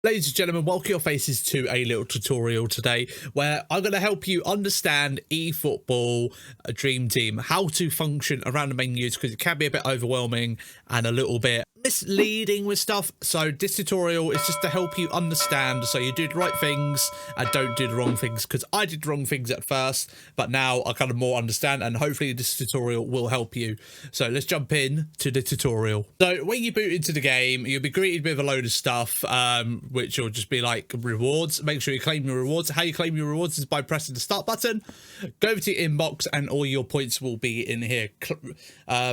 Ladies and gentlemen, welcome your faces to a little tutorial today where I'm going to help you understand eFootball Dream Team, how to function around the menus, because it can be a bit overwhelming and a little bit misleading with stuff. So this tutorial is just to help you understand so you do the right things and don't do the wrong things, because I did the wrong things at first, but now I kind of more understand, and hopefully this tutorial will help you. So let's jump in to the tutorial. So when you boot into the game, you'll be greeted with a load of stuff, which will just be like rewards. Make sure you claim your rewards. How you claim your rewards is by pressing the start button. Go over to your inbox and all your points will be in here.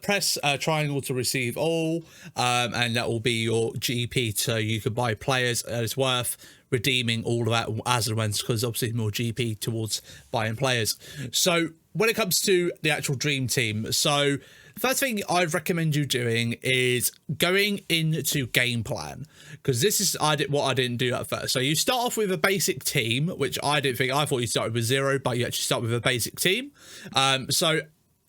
Press triangle to receive all, and that will be your GP, so you can buy players. It's worth redeeming all of that as and when, because obviously more GP towards buying players. So when it comes to the actual dream team, so first thing I'd recommend you doing is going into game plan, because this is what I didn't do at first. So you start off with a basic team, which I didn't think. I thought you started with 0, but you actually start with a basic team. So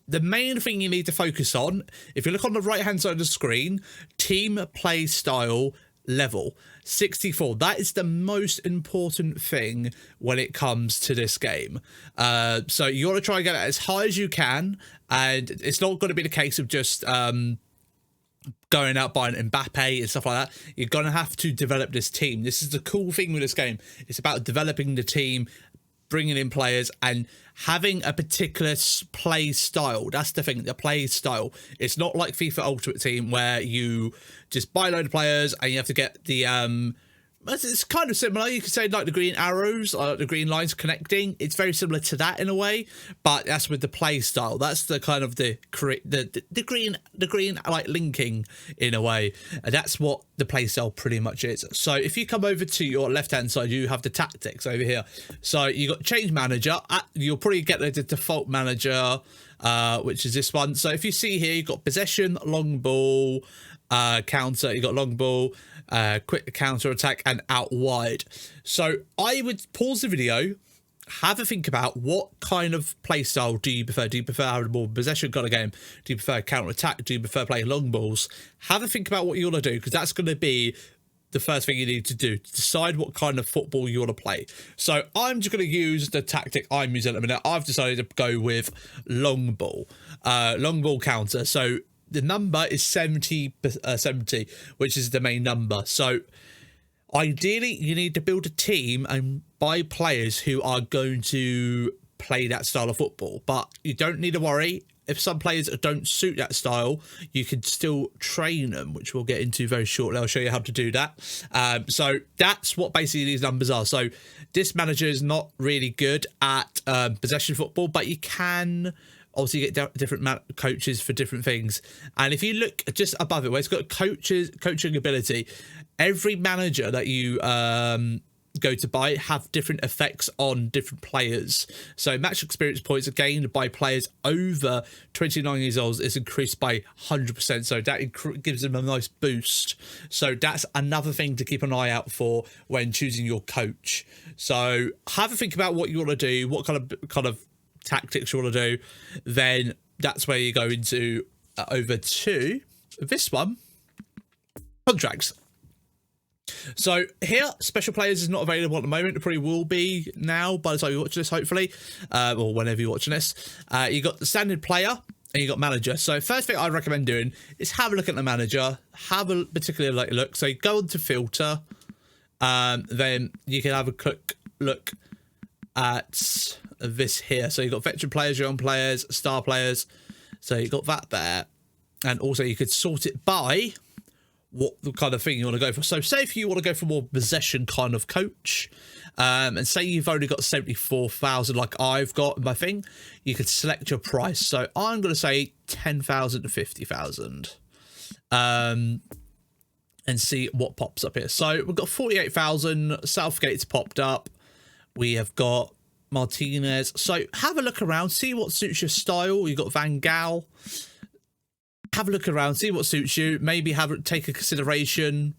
the main thing you need to focus on, if you look on the right hand side of the screen, team play style level 64. That is the most important thing when it comes to this game. So you want to try and get it as high as you can, and it's not going to be the case of just going out buying Mbappe and stuff like that. You're going to have to develop this team. This is the cool thing with this game. It's about developing the team, bringing in players, and having a particular play style. That's the thing, the play style. It's not like FIFA Ultimate Team where you just buy a load of players and you have to get the it's kind of similar. You could say like the green arrows, or the green lines connecting. It's very similar to that in a way, but that's with the play style. That's the kind of the green like linking in a way. And that's what the play style pretty much is. So if you come over to your left hand side, you have the tactics over here. So you got change manager. You'll probably get the default manager, which is this one. So if you see here, you've got possession, long ball, counter. You got long ball, quick counter attack, and out wide. So I would pause the video, have a think about what kind of play style do you prefer. Do you prefer having more possession kind of game? Do you prefer counter attack? Do you prefer playing long balls? Have a think about what you want to do, because that's going to be the first thing you need to do to decide what kind of football you want to play. So I'm just going to use the tactic I'm using at the minute. I've decided to go with long ball counter. So the number is 70, which is the main number. So ideally, you need to build a team and buy players who are going to play that style of football. But you don't need to worry. If some players don't suit that style, you can still train them, which we'll get into very shortly. I'll show you how to do that. So that's what basically these numbers are. So this manager is not really good at possession football, but you can obviously get different coaches for different things. And if you look just above it where it's got coaching ability, every manager that you go to buy have different effects on different players. So match experience points are gained by players over 29 years old is increased by 100%. So that gives them a nice boost. So that's another thing to keep an eye out for when choosing your coach. So have a think about what you want to do, what kind of tactics you want to do. Then that's where you go into over to this one, contracts. So here, special players is not available at the moment. It probably will be now by the time you watch this, hopefully, or whenever you're watching this. You got the standard player and you got manager. So first thing I recommend doing is have a look at the manager, have a particular look. So you go on to filter, then you can have a quick look at this here. So you've got veteran players, young players, star players. So you've got that there. And also you could sort it by what the kind of thing you want to go for. So say if you want to go for more possession kind of coach, and say you've only got 74,000 like I've got in my thing, you could select your price. So I'm going to say 10,000 to 50,000, and see what pops up here. So we've got 48,000. Southgate's popped up. We have got Martinez. So have a look around, see what suits your style. You've got Van Gaal. Have a look around, see what suits you. Maybe take a consideration,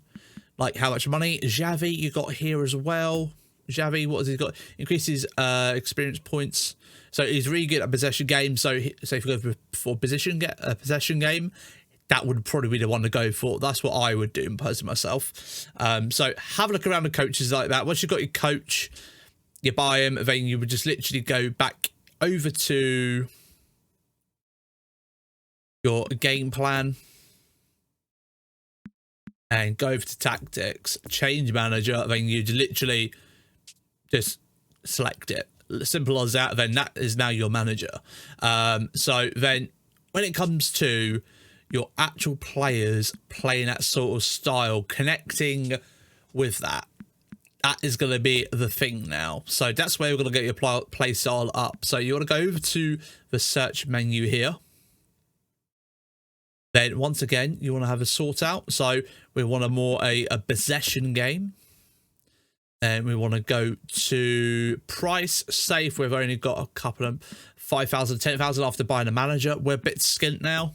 like how much money. Xavi, you got here as well. Xavi, what has he got? Increases experience points. So he's really good at possession game. So if you go for possession game, that would probably be the one to go for. That's what I would do personally myself. So have a look around the coaches like that. Once you've got your coach, you buy him, then you would just literally go back over to your game plan and go over to tactics, change manager, then you'd literally just select it. Simple as that. Then that is now your manager. So then when it comes to your actual players playing that sort of style, connecting with that is going to be the thing now. So that's where you're going to get your play style up. So you want to go over to the search menu here. Then once again, you want to have a sort out. So we want a possession game. And we want to go to price. Safe. We've only got a couple of 5,000, 10,000 after buying a manager. We're a bit skint now.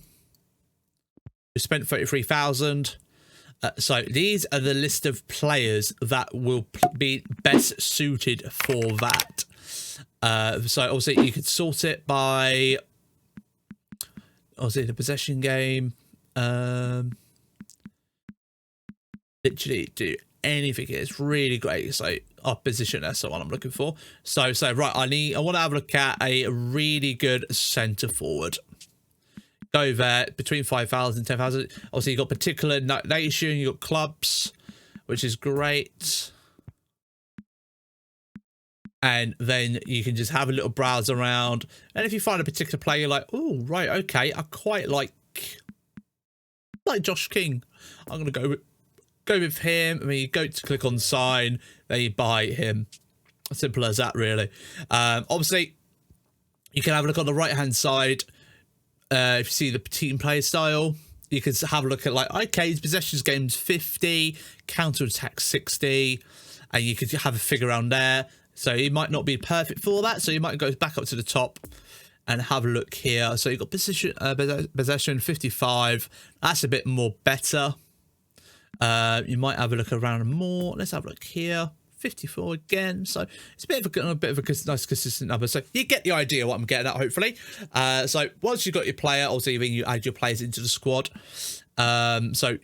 We spent 33,000. So these are the list of players that will be best suited for that. So obviously you could sort it by obviously the possession game. Literally do anything. It's really great. So opposition, that's the one I'm looking for. So right, I want to have a look at a really good centre forward. Go there between 5,000 and 10,000. Obviously you've got particular nation, you've got clubs, which is great. And then you can just have a little browse around, and if you find a particular player you're like, oh right, okay, I quite like Josh King, I'm gonna go with him. I mean, you go to click on sign, then you buy him. Simple as that, really. Obviously, you can have a look on the right hand side. If you see the team play style, you can have a look at like, okay, his possessions games 50, counter attack 60, and you could have a figure around there. So he might not be perfect for that. So you might go back up to the top and have a look here. So you've got possession 55. That's a bit more better. You might have a look around more. Let's have a look here. 54 again. So it's a bit of a nice consistent number. So you get the idea what I'm getting at, hopefully. So once you've got your player, obviously then you add your players into the squad. So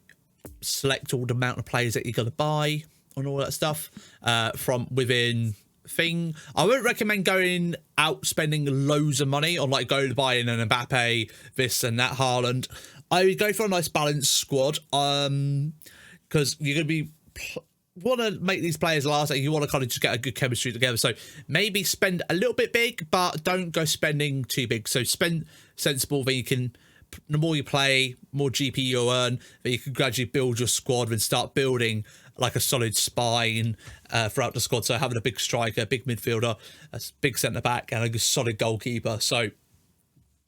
select all the amount of players that you're going to buy and all that stuff from within thing. I wouldn't recommend going out spending loads of money on like go buying an Mbappe, this and that, Haaland. I would go for a nice balanced squad. Because you're going to be want to make these players last, and you want to kind of just get a good chemistry together. So maybe spend a little bit big, but don't go spending too big. So spend sensible. Then you can, the more you play, more GP you earn. Then you can gradually build your squad and start building like a solid spine throughout the squad. So having a big striker, big midfielder, a big centre back, and a solid goalkeeper. So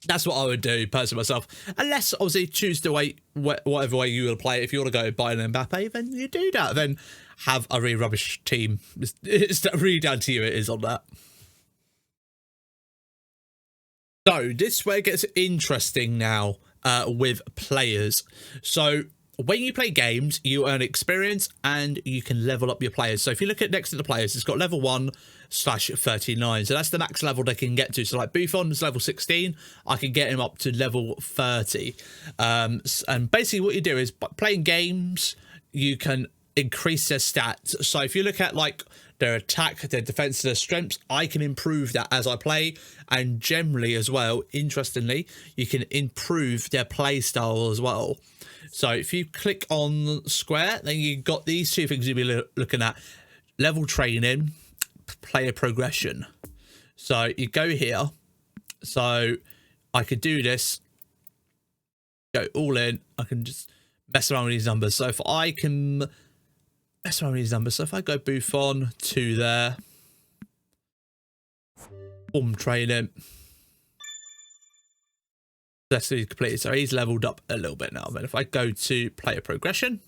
that's what I would do personally myself. Unless obviously choose the way whatever way you will play. If you want to go buy an Mbappe, then you do that. Then have a really rubbish team. It's really down to you. It is on that. So this way it gets interesting now with players. So when you play games, you earn experience and you can level up your players. So if you look at next to the players, it's got level 1/39. So that's the max level they can get to. So like Buffon's level 16, I can get him up to level 30. And basically what you do is by playing games, you can increase their stats. So if you look at like their attack, their defense, their strengths, I can improve that as I play. And generally as well, interestingly, you can improve their play style as well. So if you click on square, then you've got these two things you'll be looking at: level training, player progression. So you go here. So I could do this, go all in. I can just mess around with these numbers. So if I can mess around with these numbers, so if I go Buffon to there, form training. That's completed. So he's leveled up a little bit now. But if I go to player progression,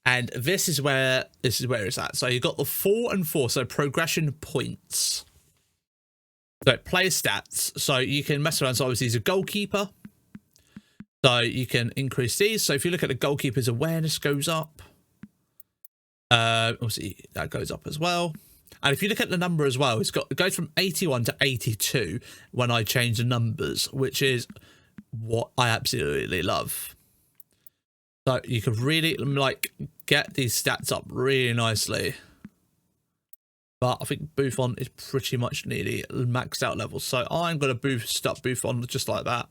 and this is where it's at. So you've got the 4 and 4, so progression points. So player stats. So you can mess around. So obviously he's a goalkeeper. So you can increase these. So if you look at the goalkeeper's awareness goes up. Obviously that goes up as well. And if you look at the number as well, it goes from 81 to 82 when I change the numbers, which is what I absolutely love. So you can really like get these stats up really nicely. But I think Buffon is pretty much nearly maxed out level. So I'm going to boost up Buffon just like that.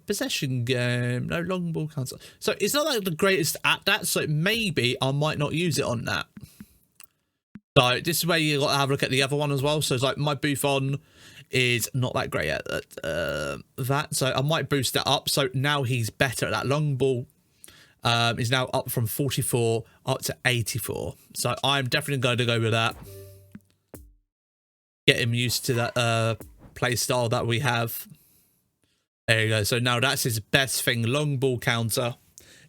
Possession game, no long ball counter. So it's not like the greatest at that. So maybe I might not use it on that. So this is where you got to have a look at the other one as well. So it's like my Buffon is not that great at that. So I might boost that up. So now he's better at that. Long ball is now up from 44 up to 84. So I'm definitely going to go with that. Get him used to that play style that we have. There you go. So now that's his best thing. Long ball counter.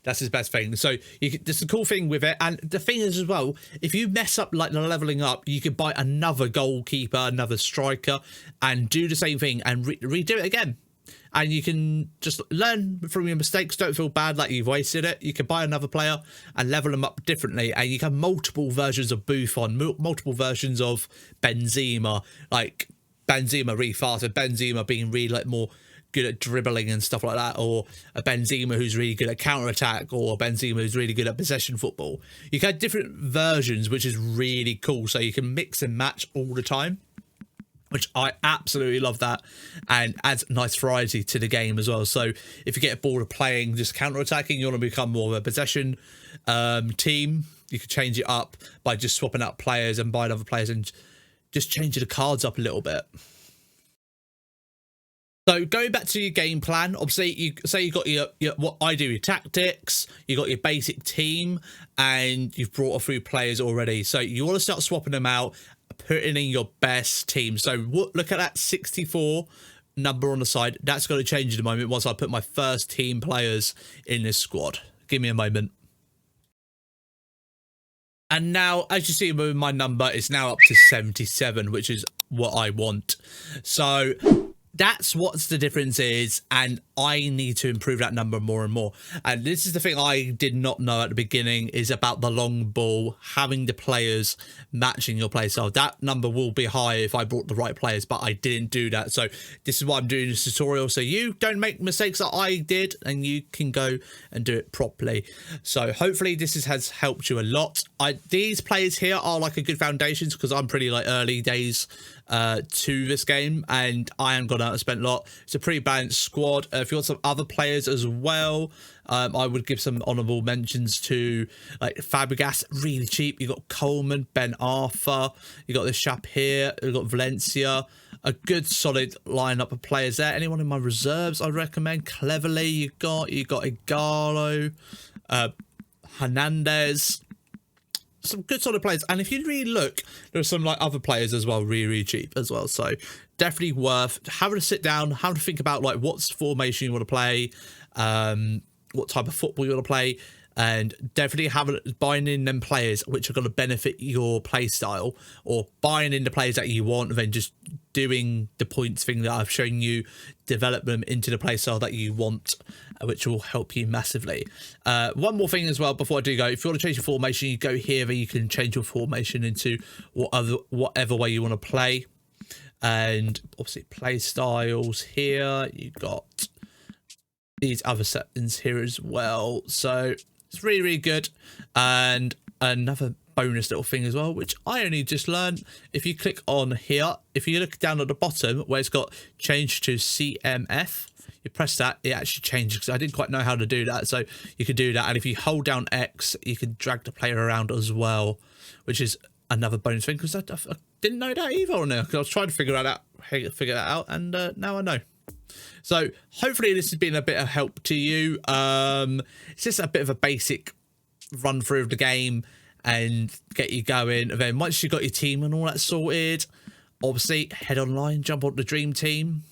That's his best thing. So there's a cool thing with it. And the thing is as well, if you mess up like the leveling up, you could buy another goalkeeper, another striker, and do the same thing and redo it again. And you can just learn from your mistakes. Don't feel bad like you've wasted it. You can buy another player and level them up differently. And you can have multiple versions of Buffon, multiple versions of Benzema. Like Benzema really fast, and Benzema being really like more good at dribbling and stuff like that, or a Benzema who's really good at counter-attack, or a Benzema who's really good at possession football. You can have different versions, which is really cool. So you can mix and match all the time, which I absolutely love that, and adds nice variety to the game as well. So if you get bored of playing just counter-attacking, you want to become more of a possession team, you can change it up by just swapping out players and buying other players and just changing the cards up a little bit. So going back to your game plan, obviously you say you got your what I do, your tactics, you got your basic team, and you've brought a few players already. So you want to start swapping them out, putting in your best team. So look at that 64 number on the side. That's going to change in a moment once I put my first team players in this squad. Give me a moment. And now, as you see, my number is now up to 77, which is what I want. So that's what the difference is, and I need to improve that number more and more. And this is the thing I did not know at the beginning, is about the long ball, having the players matching your play style. That number will be high if I brought the right players, but I didn't do that. So this is why I'm doing this tutorial, so you don't make mistakes that I did, and you can go and do it properly. So hopefully this has helped you a lot. These players here are like a good foundations, because I'm pretty like early days to this game, and I am gonna spend a lot. It's a pretty balanced squad. If you want some other players as well, I would give some honorable mentions to like Fabregas, really cheap. You got Coleman, Ben Arthur, you got this chap here, you got Valencia. A good solid lineup of players there. Anyone in my reserves I'd recommend. Cleverly, you got Igalo, Hernandez. Some good solid players, and if you really look, there's some like other players as well, really cheap as well. So definitely worth having a sit down, having to think about like what's formation you want to play, what type of football you want to play, and definitely buying in them players which are going to benefit your play style, or buying in the players that you want and then just doing the points thing that I've shown you, develop them into the play style that you want, which will help you massively. One more thing as well before I do go, if you want to change your formation, you go here, and you can change your formation into whatever way you want to play. And obviously play styles here, you got these other settings here as well. So it's really, really good. And another bonus little thing as well, which I only just learned, if you click on here, if you look down at the bottom where it's got change to CMF, you press that, it actually changes, because I didn't quite know how to do that. So you can do that, and if you hold down X, you can drag the player around as well, which is another bonus thing, because I didn't know that either on there, because I was trying to figure that out, and now I know. So hopefully this has been a bit of help to you. It's just a bit of a basic run through of the game and get you going. And then once you've got your team and all that sorted, obviously head online, jump on the dream team.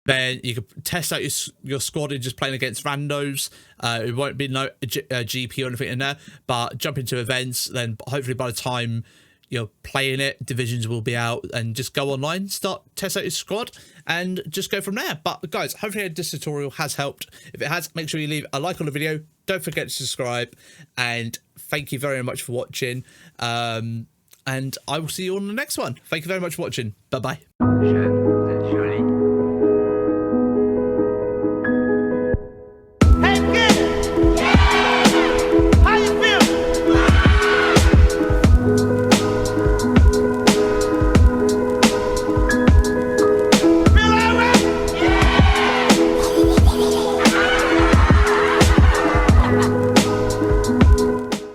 Then you can test out your squad and just playing against randos. It won't be no GP or anything in there, but jump into events. Then hopefully by the time you're playing it, divisions will be out, and just go online, test out your squad, and just go from there. But guys, hopefully this tutorial has helped. If it has, make sure you leave a like on the video. Don't forget to subscribe, and thank you very much for watching. And I will see you on the next one. Thank you very much for watching. Bye bye.